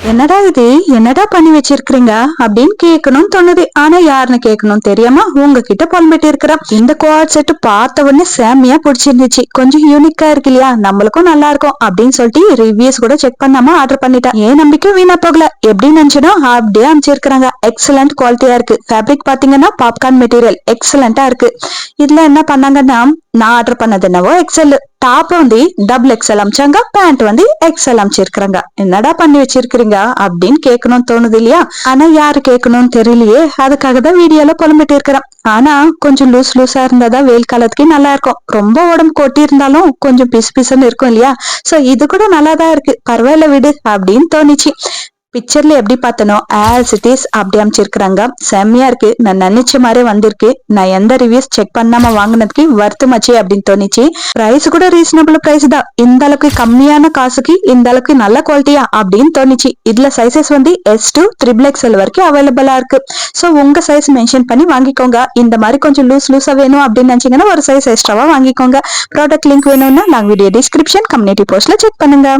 என்னடா இது, என்னடா பண்ணி வச்சிருக்கீங்க அப்படின்னு கேட்கணும்னு தோணுது. ஆனா யாருன்னு கேட்கணும் தெரியாம உங்ககிட்ட புலம்பிட்டு இருக்கிறேன். இந்த கோட் செட் பார்த்த உடனே செம்மையா பிடிச்சிருந்துச்சு. கொஞ்சம் யூனிக்கா இருக்கு இல்லையா, நம்மளுக்கும் நல்லா இருக்கும் அப்படின்னு சொல்லிட்டு ரிவ்யூஸ் கூட செக் பண்ணாம ஆர்டர் பண்ணிட்டேன். ஏன் நம்பிக்கை வீணா போகல. எப்படி நினைச்சனோ அப்படியே அமைச்சிருக்காங்க. எக்ஸலண்ட் குவாலிட்டியா இருக்கு. ஃபேப்ரிக் பாத்தீங்கன்னா பாப்கார்ன் மெட்டீரியல் எக்ஸலண்டா இருக்கு. இதுல என்ன பண்ணாங்கன்னா, நான் ஆர்டர் பண்ணது என்னவோ எக்ஸல், டாப் வந்து டபுள் எக்ஸல் அமிச்சாங்க, பேண்ட் வந்து எக்ஸல் அமைச்சிருக்காங்க. என்னடா பண்ணி வச்சிருக்கீங்க அப்படின்னு கேட்கணும்னு தோணுது இல்லையா. ஆனா யாரு கேட்கணும்னு தெரியலையே, அதுக்காக தான் வீடியோல புலம்பிட்டு இருக்கிறேன். ஆனா கொஞ்சம் லூஸா இருந்தாதான் வெயில் காலத்துக்கு நல்லா இருக்கும். ரொம்ப உடம்பு கொட்டி இருந்தாலும் கொஞ்சம் பிசு பிசுன்னு இருக்கும் இல்லையா. சோ இது கூட நல்லாதான் இருக்கு, பரவாயில்ல விடு அப்படின்னு தோணுச்சு. பிக்சர்ல எப்படி பார்த்தனோ ஆஸ் இட் இஸ் அப்படி அமைச்சிருக்கிறாங்க. செம்மையா இருக்கு. நான் நினைச்ச மாதிரி வந்திருக்கு. நான் எந்த ரிவ்யூஸ் செக் பண்ணாம வாங்கினதுக்கு வருத்தமாச்சு அப்படின்னு தோணுச்சு. பிரைஸ் கூட ரீசனபிள் பிரைஸ் தான். இந்த அளவுக்கு கம்மியான காசுக்கு இந்த அளவுக்கு நல்ல குவாலிட்டியா அப்படின்னு தோணுச்சு. இதுல சைசஸ் வந்து S to XXL வரைக்கும் அவைலபிளா இருக்கு. சோ உங்க சைஸ் மென்ஷன் பண்ணி வாங்கிக்கோங்க. இந்த மாதிரி கொஞ்சம் லூஸா வேணும் அப்படின்னு நினைச்சீங்கன்னா ஒரு சைஸ் எக்ஸ்ட்ராவா வாங்கிக்கோங்க. ப்ராடக்ட் லிங்க் வேணும்னா நாங்க வீடியோ டிஸ்கிரிப்ஷன் கம்யூனிட்டி போஸ்ட்ல செக் பண்ணுங்க.